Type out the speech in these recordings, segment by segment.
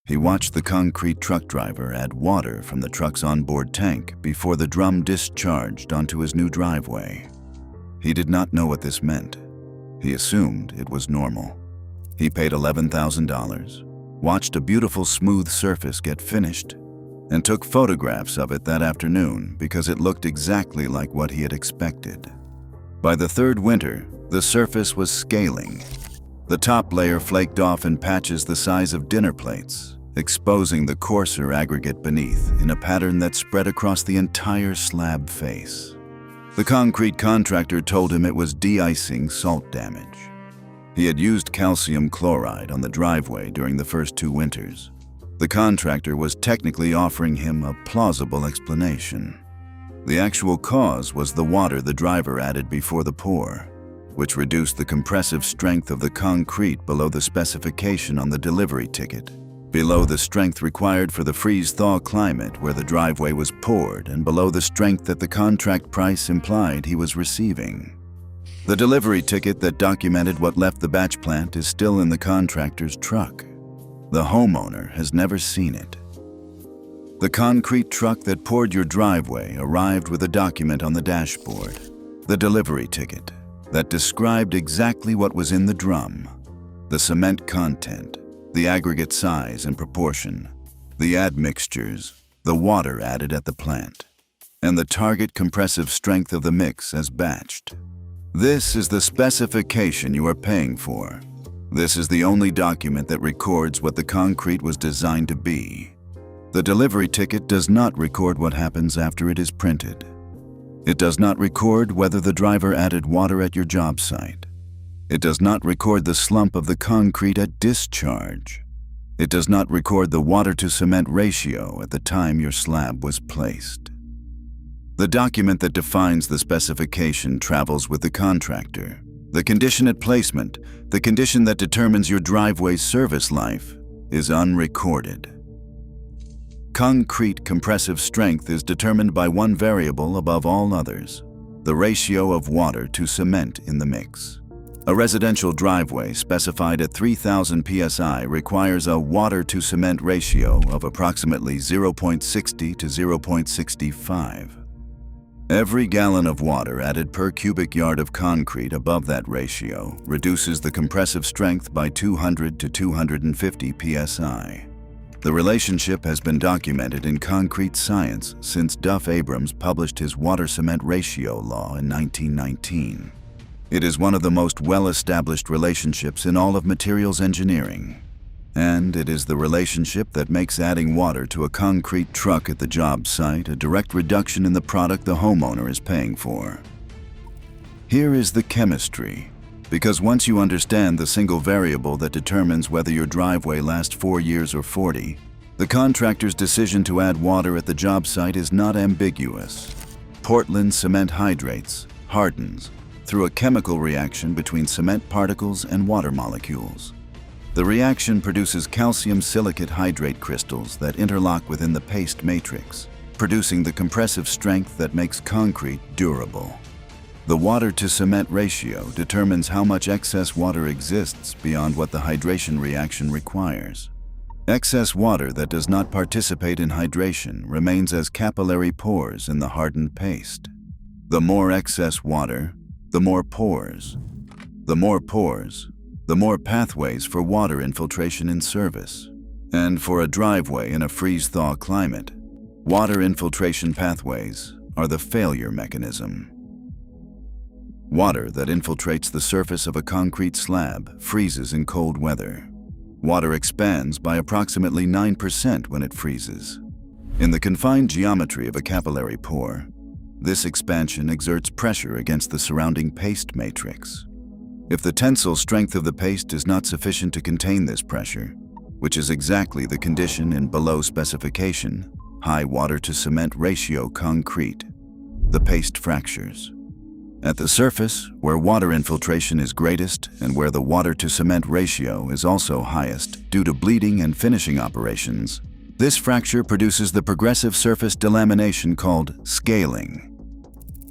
He watched the concrete truck driver add water from the truck's onboard tank before the drum discharged onto his new driveway. He did not know what this meant. He assumed it was normal. He paid $11,000, watched a beautiful smooth surface get finished, and took photographs of it that afternoon because it looked exactly like what he had expected. By the third winter, the surface was scaling. The top layer flaked off in patches the size of dinner plates, exposing the coarser aggregate beneath in a pattern that spread across the entire slab face. The concrete contractor told him it was de-icing salt damage. He had used calcium chloride on the driveway during the first 2 winters. The contractor was technically offering him a plausible explanation. The actual cause was the water the driver added before the pour, which reduced the compressive strength of the concrete below the specification on the delivery ticket, below the strength required for the freeze-thaw climate where the driveway was poured, and below the strength that the contract price implied he was receiving. The delivery ticket that documented what left the batch plant is still in the contractor's truck. The homeowner has never seen it. The concrete truck that poured your driveway arrived with a document on the dashboard, the delivery ticket, that described exactly what was in the drum: the cement content, the aggregate size and proportion, the admixtures, the water added at the plant, and the target compressive strength of the mix as batched. This is the specification you are paying for. This is the only document that records what the concrete was designed to be. The delivery ticket does not record what happens after it is printed. It does not record whether the driver added water at your job site. It does not record the slump of the concrete at discharge. It does not record the water-to-cement ratio at the time your slab was placed. The document that defines the specification travels with the contractor. The condition at placement, the condition that determines your driveway's service life, is unrecorded. Concrete compressive strength is determined by one variable above all others: the ratio of water to cement in the mix. A residential driveway specified at 3,000 psi requires a water-to-cement ratio of approximately 0.60 to 0.65. Every gallon of water added per cubic yard of concrete above that ratio reduces the compressive strength by 200 to 250 psi. The relationship has been documented in concrete science since Duff Abrams published his water-cement ratio law in 1919. It is one of the most well-established relationships in all of materials engineering. And it is the relationship that makes adding water to a concrete truck at the job site a direct reduction in the product the homeowner is paying for. Here is the chemistry, because once you understand the single variable that determines whether your driveway lasts 4 years or 40, the contractor's decision to add water at the job site is not ambiguous. Portland cement hydrates, hardens, through a chemical reaction between cement particles and water molecules. The reaction produces calcium silicate hydrate crystals that interlock within the paste matrix, producing the compressive strength that makes concrete durable. The water-to-cement ratio determines how much excess water exists beyond what the hydration reaction requires. Excess water that does not participate in hydration remains as capillary pores in the hardened paste. The more excess water, the more pores. The more pores, the more pathways for water infiltration in service. And for a driveway in a freeze-thaw climate, water infiltration pathways are the failure mechanism. Water that infiltrates the surface of a concrete slab freezes in cold weather. Water expands by approximately 9% when it freezes. In the confined geometry of a capillary pore, this expansion exerts pressure against the surrounding paste matrix. If the tensile strength of the paste is not sufficient to contain this pressure, which is exactly the condition in below specification, high water-to-cement ratio concrete, the paste fractures. At the surface, where water infiltration is greatest and where the water-to-cement ratio is also highest due to bleeding and finishing operations, this fracture produces the progressive surface delamination called scaling.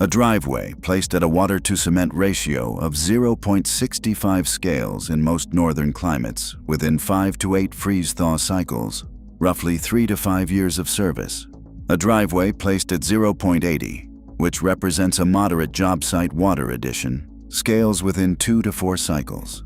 A driveway placed at a water-to-cement ratio of 0.65 scales in most northern climates within 5 to 8 freeze-thaw cycles, roughly 3 to 5 years of service. A driveway placed at 0.80, which represents a moderate job site water addition, scales within 2 to 4 cycles.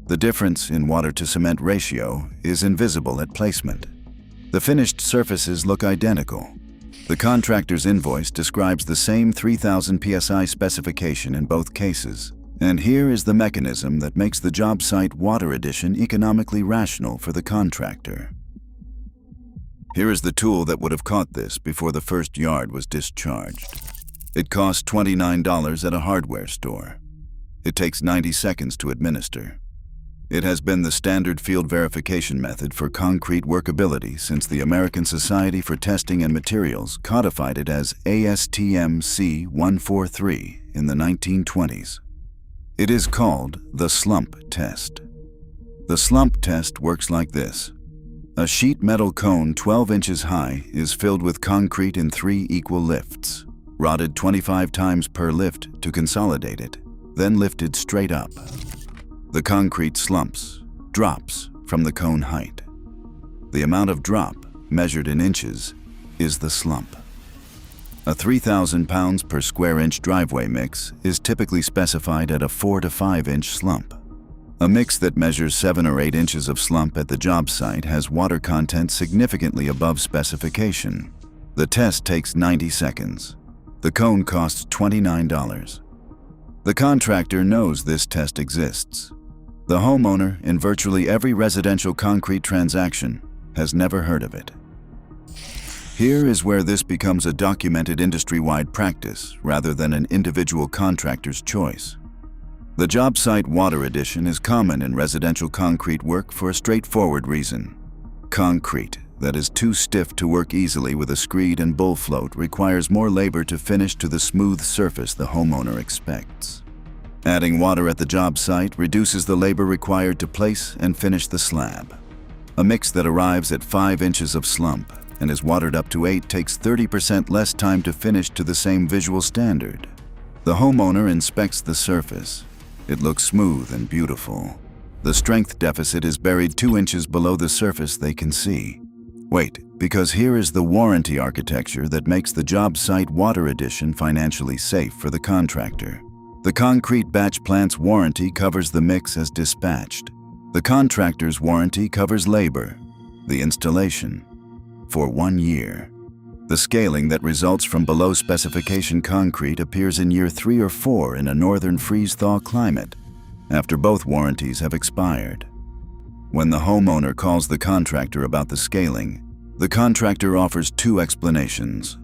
The difference in water-to-cement ratio is invisible at placement. The finished surfaces look identical. The contractor's invoice describes the same 3,000 psi specification in both cases. And here is the mechanism that makes the job site water addition economically rational for the contractor. Here is the tool that would have caught this before the first yard was discharged. It costs $29 at a hardware store. It takes 90 seconds to administer. It has been the standard field verification method for concrete workability since the American Society for Testing and Materials codified it as ASTM C143 in the 1920s. It is called the slump test. The slump test works like this. A sheet metal cone 12 inches high is filled with concrete in 3 equal lifts, rotted 25 times per lift to consolidate it, then lifted straight up. The concrete slumps, drops from the cone height. The amount of drop, measured in inches, is the slump. A 3,000 pounds per square inch driveway mix is typically specified at a 4 to 5 inch slump. A mix that measures 7 or 8 inches of slump at the job site has water content significantly above specification. The test takes 90 seconds. The cone costs $29. The contractor knows this test exists. The homeowner, in virtually every residential concrete transaction, has never heard of it. Here is where this becomes a documented industry-wide practice rather than an individual contractor's choice. The job site water addition is common in residential concrete work for a straightforward reason. Concrete that is too stiff to work easily with a screed and bull float requires more labor to finish to the smooth surface the homeowner expects. Adding water at the job site reduces the labor required to place and finish the slab. A mix that arrives at 5 inches of slump and is watered up to 8 takes 30% less time to finish to the same visual standard. The homeowner inspects the surface. It looks smooth and beautiful. The strength deficit is buried 2 inches below the surface they can see. Wait, because here is the warranty architecture that makes the job site water addition financially safe for the contractor. The concrete batch plant's warranty covers the mix as dispatched. The contractor's warranty covers labor, the installation, for 1 year. The scaling that results from below specification concrete appears in year 3 or 4 in a northern freeze-thaw climate, after both warranties have expired. When the homeowner calls the contractor about the scaling, the contractor offers 2 explanations.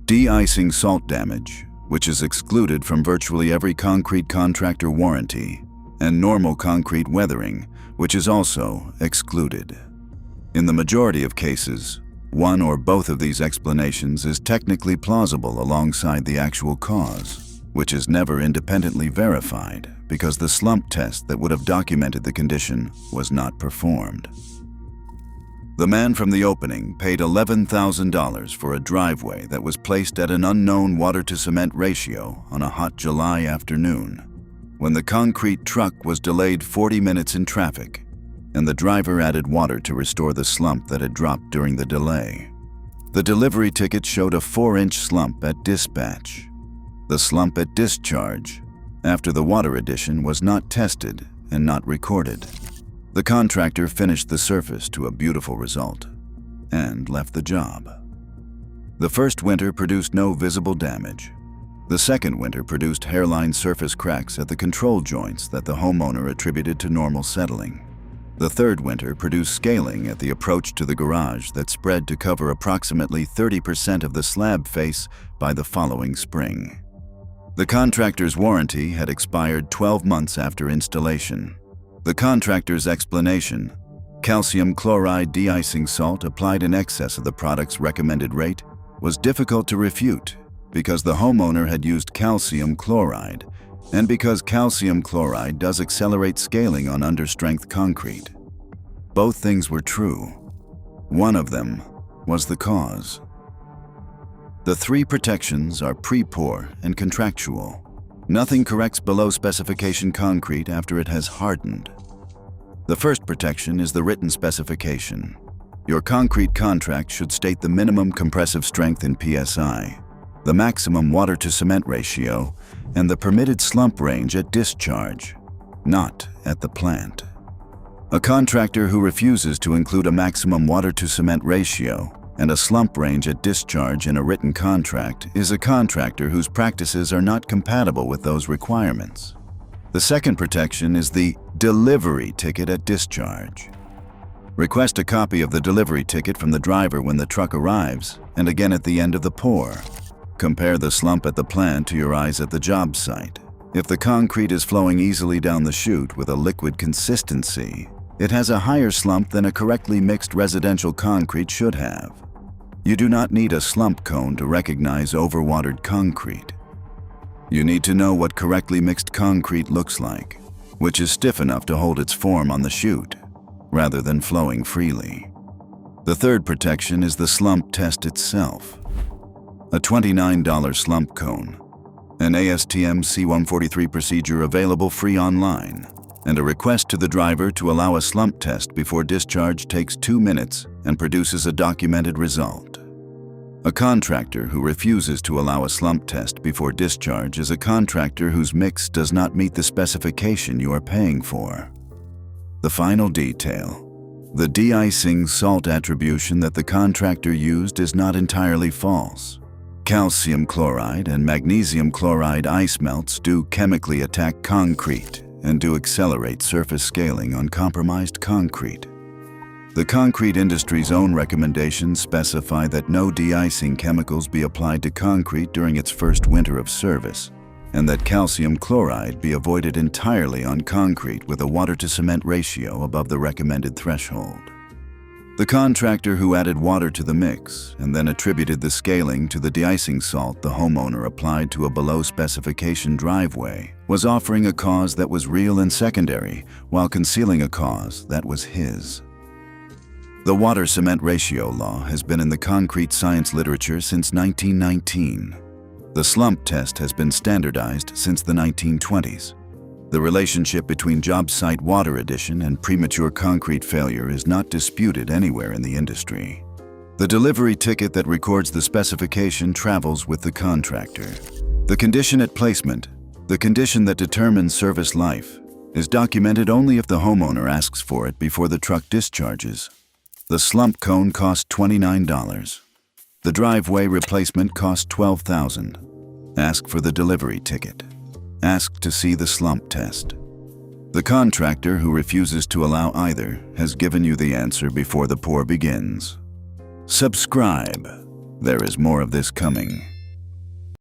De-icing salt damage, which is excluded from virtually every concrete contractor warranty, and normal concrete weathering, which is also excluded. In the majority of cases, one or both of these explanations is technically plausible alongside the actual cause, which is never independently verified because the slump test that would have documented the condition was not performed. The man from the opening paid $11,000 for a driveway that was placed at an unknown water-to-cement ratio on a hot July afternoon, when the concrete truck was delayed 40 minutes in traffic, and the driver added water to restore the slump that had dropped during the delay. The delivery ticket showed a 4-inch slump at dispatch. The slump at discharge, after the water addition, was not tested and not recorded. The contractor finished the surface to a beautiful result and left the job. The first winter produced no visible damage. The second winter produced hairline surface cracks at the control joints that the homeowner attributed to normal settling. The third winter produced scaling at the approach to the garage that spread to cover approximately 30% of the slab face by the following spring. The contractor's warranty had expired 12 months after installation. The contractor's explanation, calcium chloride de-icing salt applied in excess of the product's recommended rate, was difficult to refute because the homeowner had used calcium chloride and because calcium chloride does accelerate scaling on understrength concrete. Both things were true. One of them was the cause. The three protections are pre-pour and contractual. Nothing corrects below specification concrete after it has hardened. The first protection is the written specification. Your concrete contract should state the minimum compressive strength in PSI, the maximum water-to-cement ratio, and the permitted slump range at discharge, not at the plant. A contractor who refuses to include a maximum water-to-cement ratio and a slump range at discharge in a written contract is a contractor whose practices are not compatible with those requirements. The second protection is the delivery ticket at discharge. Request a copy of the delivery ticket from the driver when the truck arrives and again at the end of the pour. Compare the slump at the plant to your eyes at the job site. If the concrete is flowing easily down the chute with a liquid consistency, it has a higher slump than a correctly mixed residential concrete should have. You do not need a slump cone to recognize overwatered concrete. You need to know what correctly mixed concrete looks like, which is stiff enough to hold its form on the chute, rather than flowing freely. The third protection is the slump test itself. A $29 slump cone, an ASTM C143 procedure available free online, and a request to the driver to allow a slump test before discharge takes 2 minutes and produces a documented result. A contractor who refuses to allow a slump test before discharge is a contractor whose mix does not meet the specification you are paying for. The final detail. The deicing salt attribution that the contractor used is not entirely false. Calcium chloride and magnesium chloride ice melts do chemically attack concrete and do accelerate surface scaling on compromised concrete. The concrete industry's own recommendations specify that no de-icing chemicals be applied to concrete during its first winter of service, and that calcium chloride be avoided entirely on concrete with a water-to-cement ratio above the recommended threshold. The contractor who added water to the mix and then attributed the scaling to the de-icing salt the homeowner applied to a below-specification driveway was offering a cause that was real and secondary while concealing a cause that was his. The water-cement ratio law has been in the concrete science literature since 1919. The slump test has been standardized since the 1920s. The relationship between job site water addition and premature concrete failure is not disputed anywhere in the industry. The delivery ticket that records the specification travels with the contractor. The condition at placement, the condition that determines service life, is documented only if the homeowner asks for it before the truck discharges. The slump cone cost $29. The driveway replacement cost $12,000. Ask for the delivery ticket. Ask to see the slump test. The contractor who refuses to allow either has given you the answer before the pour begins. Subscribe. There is more of this coming.